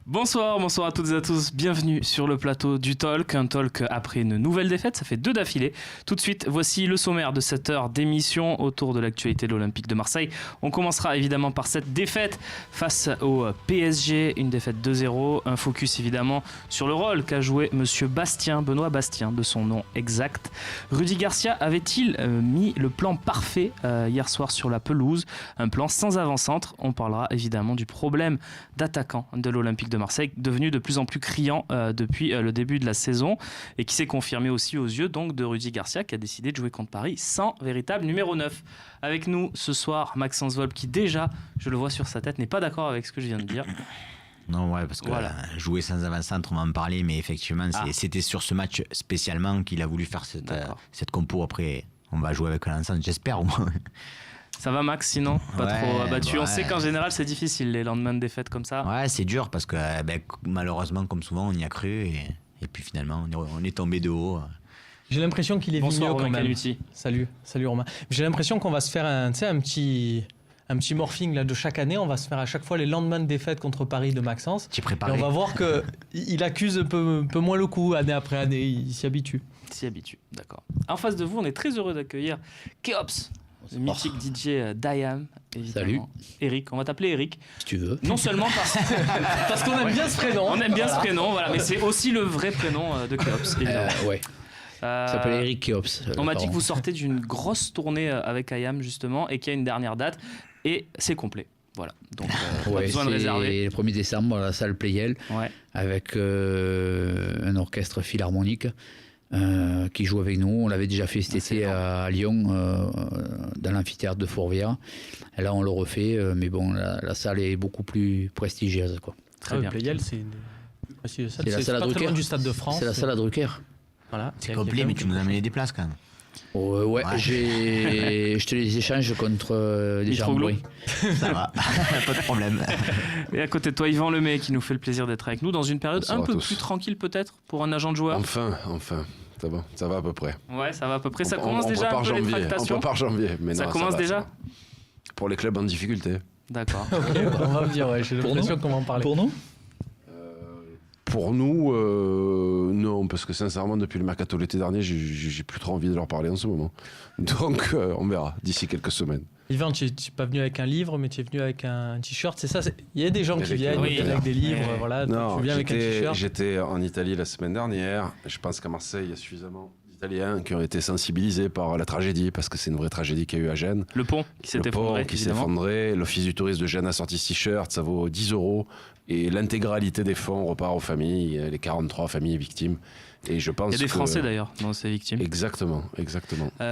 Bonsoir à toutes et à tous, bienvenue sur le plateau du Talk, un Talk après une nouvelle défaite, ça fait 2 d'affilée. Tout de suite, voici le sommaire de cette heure d'émission autour de l'actualité de l'Olympique de Marseille. On commencera évidemment par cette défaite face au PSG, une défaite 2-0, un focus évidemment sur le rôle qu'a joué monsieur Bastien, Benoît Bastien de son nom exact. Rudy Garcia avait-il mis le plan parfait hier soir sur la pelouse, un plan sans avant-centre? On parlera évidemment du problème d'attaquant de l'Olympique de Marseille, devenu de plus en plus criant depuis le début de la saison et qui s'est confirmé aussi aux yeux donc de Rudy Garcia qui a décidé de jouer contre Paris sans véritable numéro 9. Avec nous ce soir Maxence Volpe qui déjà, je le vois sur sa tête, n'est pas d'accord avec ce que je viens de dire. Non, ouais, parce que voilà. Jouer sans avant-centre, on va en parler, mais effectivement, c'était sur ce match spécialement qu'il a voulu faire cette compo. Après, on va jouer avec l'ensemble, j'espère au moins. Ça va Max, sinon pas trop abattu. On sait qu'en général c'est difficile les lendemains de défaite comme ça. Ouais, c'est dur parce que malheureusement, comme souvent, on y a cru et puis finalement on est tombé de haut. J'ai l'impression qu'il est Bonsoir, mieux quand même. Canuti. Salut Romain. J'ai l'impression qu'on va se faire un petit morphing là, de chaque année. On va se faire à chaque fois les lendemains de défaite contre Paris de Maxence. Tu es préparé. Et on va voir qu'il accuse un peu moins le coup année après année. Il s'y habitue. D'accord. En face de vous, on est très heureux d'accueillir Keops. Le mythique DJ Dayam, évidemment. Salut. Eric, on va t'appeler Eric. Si tu veux. Non seulement parce qu'on aime bien ce prénom. On aime bien ce prénom, voilà, mais c'est aussi le vrai prénom de Keops, évidemment. Ouais. Il s'appelle Eric Keops. On m'a dit que vous sortez d'une grosse tournée avec Ayam, justement, et qu'il y a une dernière date, et c'est complet. Voilà, donc pas besoin de réserver. Le 1er décembre à la salle Playel, avec un orchestre philharmonique. Qui joue avec nous. On l'avait déjà fait cet été à Lyon, dans l'amphithéâtre de Fourvière. Et là, on le refait, mais bon, la salle est beaucoup plus prestigieuse, quoi. Très bien. Playel, c'est la salle à pas Drucker. très loin du Stade de France. C'est la salle à Drucker. Voilà. C'est complet, mais tu nous as amené des places quand même. Ouais. Je te les échange contre des gens bruit. Ça va, pas de problème. Et à côté de toi, Yvan Lemay, qui nous fait le plaisir d'être avec nous dans une période Bonsoir un à peu tous. plus tranquille peut-être pour un agent de joueur. Enfin. Ça va à peu près. Ouais, ça va à peu près. Ça On commence déjà un peu les on tractations. prépare janvier. Mais Ça non, commence va, déjà ça va. Pour les clubs en difficulté. D'accord. Ok, on va me dire, j'ai l'impression qu'on va en parler. Pour nous Pour nous, non, parce que sincèrement, depuis le mercato l'été dernier, j'ai plus trop envie de leur parler en ce moment. Donc, on verra d'ici quelques semaines. Yvan, tu n'es pas venu avec un livre, mais tu es venu avec un t-shirt, c'est ça? Il y a des gens qui viennent avec des livres, voilà. Non, tu viens avec un t-shirt. j'étais en Italie la semaine dernière. Je pense qu'à Marseille, il y a suffisamment d'Italiens qui ont été sensibilisés par la tragédie, parce que c'est une vraie tragédie qu'il y a eu à Gênes. Le pont qui s'est effondré. L'office du tourisme de Gênes a sorti ce t-shirt, ça vaut 10 €. Et l'intégralité des fonds repart aux familles, les 43 familles victimes. Et je pense Il y a des Français d'ailleurs dans ces victimes. Exactement.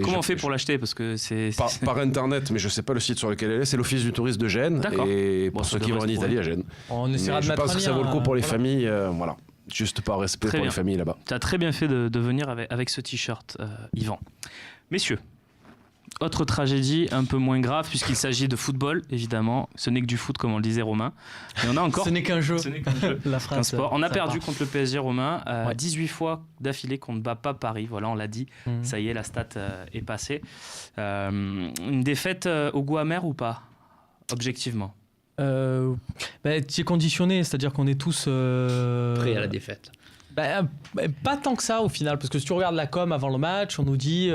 Comment on fait pour l'acheter? Parce que c'est par internet, mais je ne sais pas le site sur lequel elle est. C'est l'office du tourisme de Gênes. D'accord. Et pour ceux qui vont en Italie, à Gênes. On essaiera de je mettre pense un que ça lien, vaut le coup pour les voilà. familles. Voilà. Juste par respect Très pour bien. les familles là-bas. Tu as très bien fait de venir avec ce t-shirt, Yvan. Messieurs, autre tragédie un peu moins grave puisqu'il s'agit de football, évidemment. Ce n'est que du foot, comme on le disait, Romain. Et on a encore... Ce n'est qu'un jeu. La Un phrase. sport. On a ça perdu part. contre le PSG, Romain, 18 fois d'affilée qu'on ne bat pas Paris. Voilà, on l'a dit. Mhm. Ça y est, la stat est passée. Une défaite au goût amer ou pas? Objectivement. Tu es conditionné, c'est-à-dire qu'on est tous... Prêt à la défaite. Pas tant que ça au final, parce que si tu regardes la com avant le match, on nous dit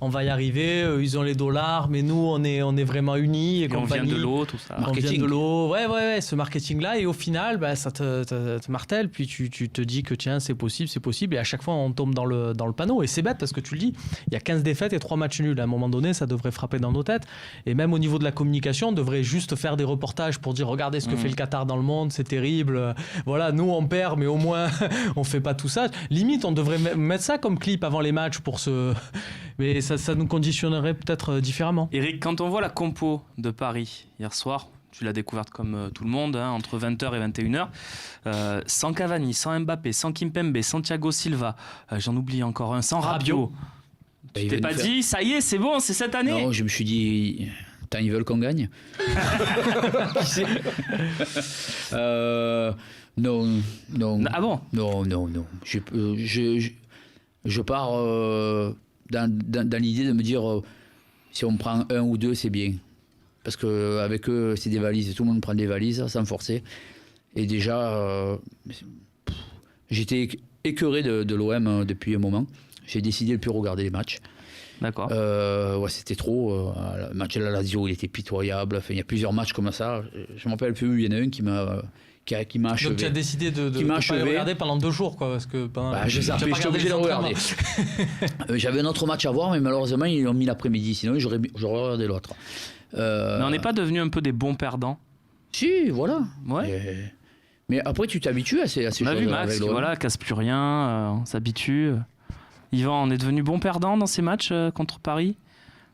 on va y arriver, ils ont les dollars, mais nous on est vraiment unis et Et on vient de l'eau, tout ça. On vient de l'eau, ouais, ce marketing-là, et au final, ça te martèle, puis tu te dis que tiens, c'est possible, et à chaque fois on tombe dans le panneau, et c'est bête parce que tu le dis, il y a 15 défaites et 3 matchs nuls, à un moment donné, ça devrait frapper dans nos têtes, et même au niveau de la communication, on devrait juste faire des reportages pour dire regardez ce que fait le Qatar dans le monde, c'est terrible, voilà, nous on perd, mais au moins on fait pas tout ça. Limite, on devrait mettre ça comme clip avant les matchs pour se... Mais ça nous conditionnerait peut-être différemment. Eric, quand on voit la compo de Paris hier soir, tu l'as découverte comme tout le monde, entre 20h et 21h, sans Cavani, sans Mbappé, sans Kimpembe, sans Thiago Silva, j'en oublie encore un, sans Rabiot. Tu t'es pas dit, ça y est, c'est bon, c'est cette année? Non, je me suis dit, tant ils veulent qu'on gagne. Non. Ah bon? Non. Je pars dans l'idée de me dire si on prend 1 ou 2, c'est bien. Parce qu'avec eux, c'est des valises. Tout le monde prend des valises sans forcer. Et déjà, j'étais écœuré de l'OM depuis un moment. J'ai décidé de ne plus regarder les matchs. D'accord. C'était trop. Le match de la Lazio, il était pitoyable. Enfin, il y a plusieurs matchs comme ça. Je ne me rappelle plus, il y en a un qui m'a achevé. Donc tu as décidé de ne pas le regarder pendant 2 jours, quoi, parce que j'étais obligé de le regarder. J'avais un autre match à voir, mais malheureusement ils l'ont mis l'après-midi, sinon j'aurais regardé l'autre. Mais on n'est pas devenu un peu des bons perdants? Si, voilà. Ouais. Mais après tu t'habitues à ces choses. On a vu Max qui casse plus rien, on s'habitue. Yvan, on est devenu bon perdant dans ces matchs contre Paris?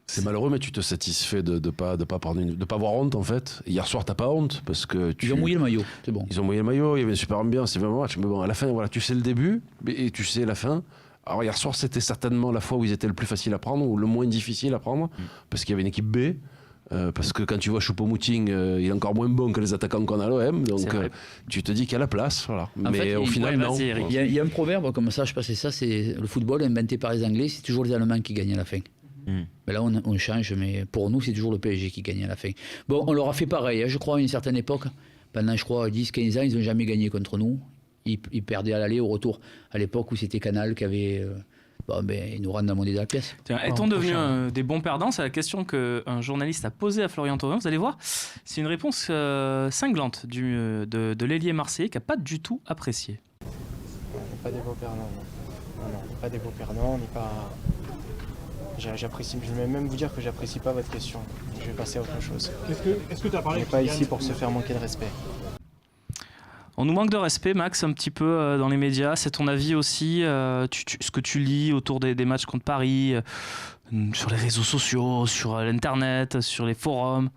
C'est malheureux, mais tu te satisfais de pas avoir honte, en fait. Hier soir, t'as pas honte, parce que ils ont mouillé le maillot, c'est bon. Ils ont mouillé le maillot, il y avait une super ambiance, c'est vraiment un match. Mais bon, à la fin, voilà, tu sais le début et tu sais la fin. Alors hier soir, c'était certainement la fois où ils étaient le plus facile à prendre ou le moins difficile à prendre, parce qu'il y avait une équipe B. Parce que quand tu vois Choupo-Moting, il est encore moins bon que les attaquants qu'on a à l'OM, donc tu te dis qu'il y a la place, voilà. Mais au final, non. Il y a un proverbe comme ça, je sais pas, c'est ça, c'est le football inventé par les Anglais, c'est toujours les Allemands qui gagnent à la fin. Mais là, on change, mais pour nous, c'est toujours le PSG qui gagne à la fin. Bon, on leur a fait pareil, je crois, à une certaine époque. Pendant, je crois, 10-15 ans, ils n'ont jamais gagné contre nous. Ils perdaient à l'aller, au retour. À l'époque où c'était Canal qui avait... ils nous rendent la monnaie de la pièce. Tiens, est-on devenu des bons perdants? C'est la question qu'un journaliste a posée à Florian Thauvin. Vous allez voir, c'est une réponse cinglante de l'ailier marseillais qui n'a pas du tout apprécié. On n'est pas des beaux perdants. Non, on n'est pas des beaux perdants. On n'est pas... J'apprécie, je vais même vous dire que j'apprécie pas votre question. Je vais passer à autre chose. Est-ce que tu as parlé? On n'est pas ici pour se faire manquer de respect. On nous manque de respect, Max, un petit peu dans les médias. C'est ton avis aussi, ce que tu lis autour des matchs contre Paris, sur les réseaux sociaux, sur l'Internet, sur les forums,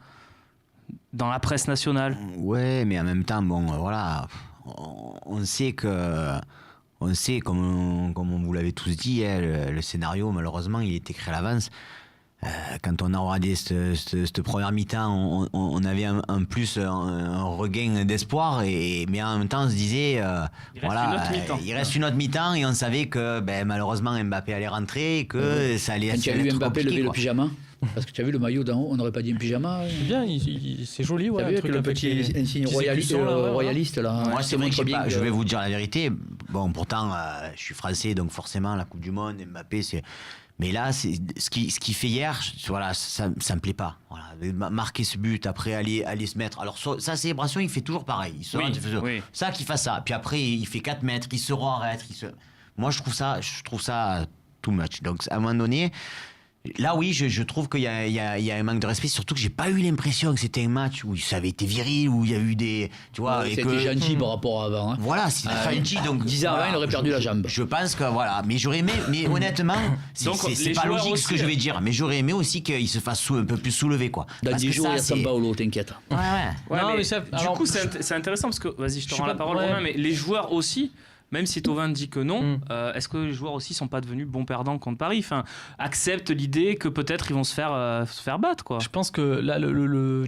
dans la presse nationale? Ouais, mais en même temps, voilà, on sait, comme vous l'avez tous dit, le scénario, malheureusement, il est écrit à l'avance. Quand on a regardé cette première mi-temps, on avait un regain d'espoir, mais en même temps on se disait il reste une autre mi-temps et on savait que malheureusement Mbappé allait rentrer et que ça allait être compliqué. Quand tu as vu Mbappé lever le pyjama, parce que tu as vu le maillot d'en haut, on n'aurait pas dit un pyjama. C'est bien, c'est joli, ouais. Tu as vu avec le petit insigne royaliste là. Moi c'est vrai que je vais vous dire la vérité. Bon, pourtant je suis français, donc forcément la Coupe du Monde, Mbappé c'est... Mais là, c'est ce qui fait hier, voilà, ça me plaît pas. Voilà, marquer ce but, après aller se mettre. Alors sa célébration, il fait toujours pareil. Ça qui fait ça. Puis après, il fait 4 mètres, il se re-arrête. Moi, je trouve ça too much. Donc à un moment donné, là oui, je trouve qu'il y a un manque de respect. Surtout que j'ai pas eu l'impression que c'était un match où ça avait été viril, où il y a eu des, tu vois, c'était gentil par rapport à avant. Hein. Voilà, c'était gentil. Donc 10 ans avant, il aurait perdu la jambe. Je pense que voilà, mais j'aurais aimé, mais honnêtement, c'est pas logique ce que je vais dire, mais j'aurais aimé aussi qu'il se fasse un peu plus soulever, quoi. Dans 10 jours, il y a São Paulo, t'inquiète. Ouais, non, mais du coup, c'est intéressant parce que, vas-y, je te rends la parole, Romain, mais les joueurs aussi. Même si Thauvin dit que non, est-ce que les joueurs aussi ne sont pas devenus bons perdants contre Paris? Enfin, acceptent l'idée que peut-être ils vont se faire battre, quoi. Je pense que là,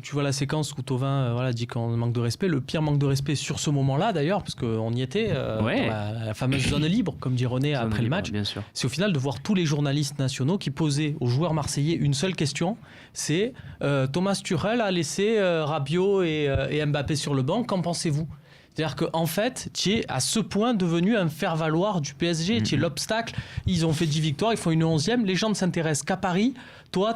tu vois la séquence où Thauvin dit qu'on manque de respect. Le pire manque de respect sur ce moment-là, d'ailleurs, parce qu'on y était, dans la fameuse zone libre, comme dit René après le match. C'est au final de voir tous les journalistes nationaux qui posaient aux joueurs marseillais une seule question, c'est Thomas Tuchel a laissé Rabiot et Mbappé sur le banc, qu'en pensez-vous? C'est-à-dire qu'en fait, tu es à ce point devenu un faire-valoir du PSG, tu es l'obstacle. Ils ont fait 10 victoires, ils font une 11e, les gens ne s'intéressent qu'à Paris. Toi,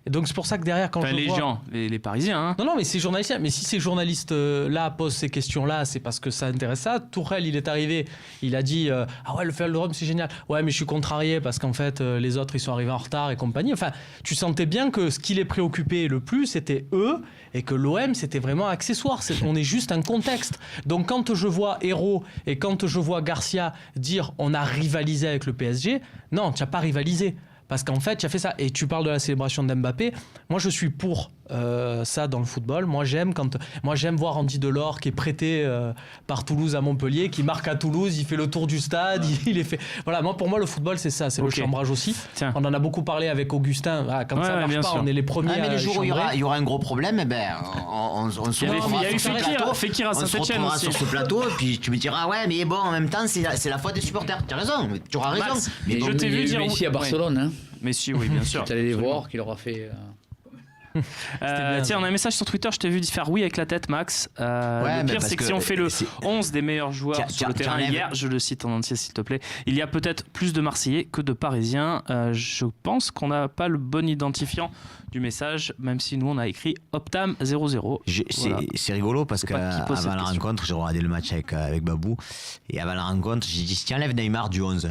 Et donc c'est pour ça que derrière, quand je vois... gens, les Parisiens. Hein. Non, mais ces journalistes, mais si ces journalistes-là posent ces questions-là, c'est parce que ça intéresse ça. Tourelle, il est arrivé, il a dit ah ouais, le Vélodrome, c'est génial. Ouais, mais je suis contrarié parce qu'en fait, les autres, ils sont arrivés en retard et compagnie. Enfin, tu sentais bien que ce qui les préoccupait le plus, c'était eux, et que l'OM, c'était vraiment accessoire. On est juste un contexte. Donc quand je vois Hérault et quand je vois Garcia dire on a rivalisé avec le PSG, non, tu n'as pas rivalisé. Parce qu'en fait, tu as fait ça. Et tu parles de la célébration d'Mbappé. Moi, je suis pour ça dans le football. Moi, j'aime voir Andy Delors qui est prêté par Toulouse à Montpellier, qui marque à Toulouse, il fait le tour du stade, il est fait. Voilà, pour moi, le football, c'est ça, c'est le chambrage aussi. Tiens. On en a beaucoup parlé avec Augustin. Ah, quand ça marche pas, on est les premiers. Mais le jour où il y aura un gros problème, on se retrouvera sur ce plateau, et puis tu me diras ouais, mais bon, en même temps, c'est la faute des supporters. Tu as raison, tu auras raison. Mais je t'ai vu dire Messi à Barcelone, hein. Messi, oui, bien sûr. Tu allé les voir, qu'il aura fait. bien. Tiens, on a un message sur Twitter, je t'ai vu faire oui avec la tête, Max. Le mais pire, parce c'est que que si on fait le c'est- 11 des meilleurs joueurs Tiens, sur le terrain tiens, hier, je le cite en entier s'il te plaît, il y a peut-être plus de Marseillais que de Parisiens. Je pense qu'on n'a pas le bon identifiant du message, même si nous on a écrit Optam 0-0. Voilà. C'est rigolo parce C'est pas qui pose cette qu'avant la question. rencontre, j'ai regardé le match avec Babou. Et avant la rencontre, j'ai dit si tu enlèves Neymar du 11,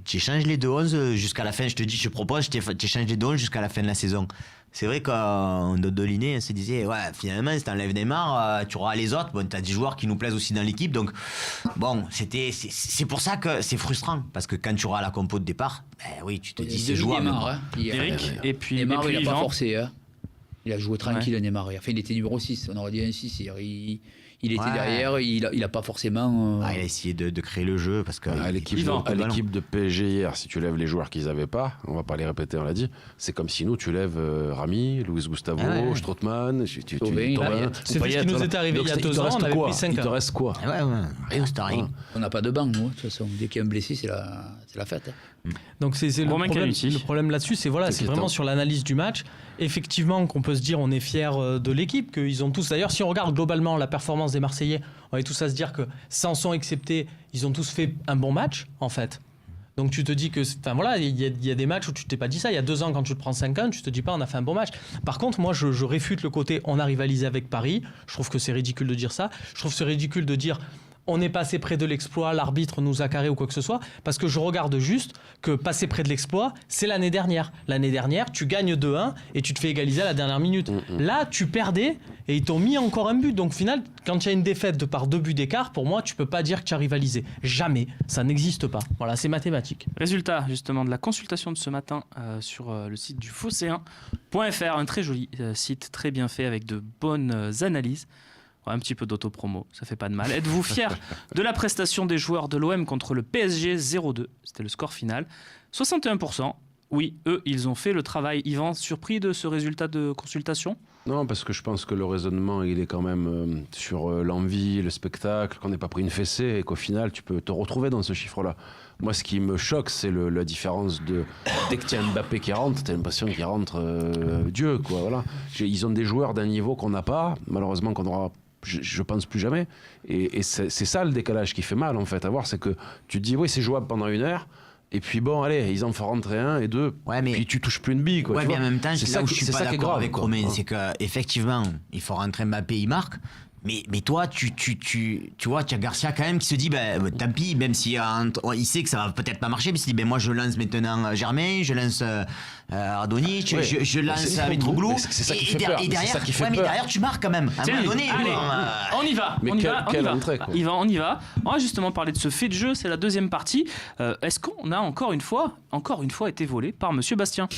tu échanges les deux 11 jusqu'à la fin. Je te dis, je propose, tu échanges les deux 11 jusqu'à la fin de la saison. C'est vrai qu'en doliné, on se disait, ouais, finalement, si tu enlèves Neymar, tu auras les autres. Bon, tu as des joueurs qui nous plaisent aussi dans l'équipe. Donc, bon, c'est pour ça que c'est frustrant. Parce que quand tu auras la compo de départ, ben oui, tu te dis, c'est jouable. Neymar, hein, hier. Eric, et puis Neymar, il n'a pas Yvan. forcé. Hein. Il a joué tranquille, Neymar. Enfin, il était numéro 6. On aurait dit un 6 hier. Il était Ouais. derrière. Il a pas forcément. Il a essayé de créer le jeu parce que À l'équipe Yvan, de PSG hier, si tu lèves les joueurs qu'ils n'avaient pas, on va pas les répéter, on l'a dit, c'est comme si nous, tu lèves Rami, Luis Gustavo, Strootman, Thauvin, Thauvin, C'est Payet, ce qui nous voilà. était arrivé Donc, il y a te 2 ans, reste on avait quoi pris 5 Il te ans. reste quoi ouais, rien, c'est rien. On n'a pas de banc, nous, de toute façon. Dès qu'il y a un blessé, c'est la fête. Donc c'est Romain Canuti. le problème là-dessus, c'est inquiétant. vraiment sur l'analyse du match. Effectivement, qu'on peut se dire, on est fiers de l'équipe, qu'ils ont tous. D'ailleurs, si on regarde globalement la performance des Marseillais, on est tous à se dire que Sanson excepté, ils ont tous fait un bon match en fait. Donc tu te dis que, enfin voilà, il y a des matchs où tu t'es pas dit ça. Il y a 2 ans, quand tu te prends 5-1, tu te dis pas on a fait un bon match. Par contre, moi je réfute le côté on a rivalisé avec Paris. Je trouve que c'est ridicule de dire ça. Je trouve que c'est ridicule de dire on est passé près de l'exploit, l'arbitre nous a carré ou quoi que ce soit, parce que je regarde juste que passer près de l'exploit, c'est l'année dernière. L'année dernière, tu gagnes 2-1 et tu te fais égaliser à la dernière minute. Là, tu perdais et ils t'ont mis encore un but. Donc, au final, quand il y a une défaite de par 2 buts d'écart, pour moi, tu peux pas dire que tu as rivalisé. Jamais. Ça n'existe pas. Voilà, c'est mathématique. Résultat justement de la consultation de ce matin sur le site du Phocéen.fr, un très joli site, très bien fait avec de bonnes analyses. Ouais, un petit peu d'autopromo, ça fait pas de mal. Êtes-vous fier de la prestation des joueurs de l'OM contre le PSG 0-2 ? C'était le score final. 61%. Oui, eux, ils ont fait le travail. Yvan, surpris de ce résultat de consultation ? Non, parce que je pense que le raisonnement, il est quand même sur l'envie, le spectacle, qu'on n'ait pas pris une fessée et qu'au final, tu peux te retrouver dans ce chiffre-là. Moi, ce qui me choque, c'est la différence de... Dès que tu as Mbappé qui rentre, tu as l'impression qu'il rentre Dieu, quoi. Voilà. Ils ont des joueurs d'un niveau qu'on n'a pas, malheureusement qu'on aura... Je pense plus jamais. Et c'est ça le décalage qui fait mal, en fait, à voir. C'est que tu te dis, oui, c'est jouable pendant 1 heure. Et puis bon, allez, ils en font rentrer 1 et 2. Ouais, mais... Puis tu touches plus une bille, quoi. Ouais, tu mais vois. en même temps, c'est là où je suis pas qui est d'accord grave, avec quoi. Romain. C'est qu'effectivement, il faut rentrer Mbappé, il marque. Mais toi, tu vois, tu as Garcia quand même qui se dit, tant pis, même si il sait que ça va peut-être pas marcher, mais il se dit, moi je lance maintenant Germain, je lance Radonjic, Ouais. je lance C'est Mitroglou. c'est ça qui fait peur. Et derrière, C'est ça qui fait mais peur. derrière, tu marques quand même. À un moment donné, allez, bon, on y va. Mais on y va, on y quelle va. entrée, quoi. Yvan, on y va. On va justement parler de ce fait de jeu, c'est la deuxième partie. Est-ce qu'on a encore une fois été volé par Monsieur Bastien ?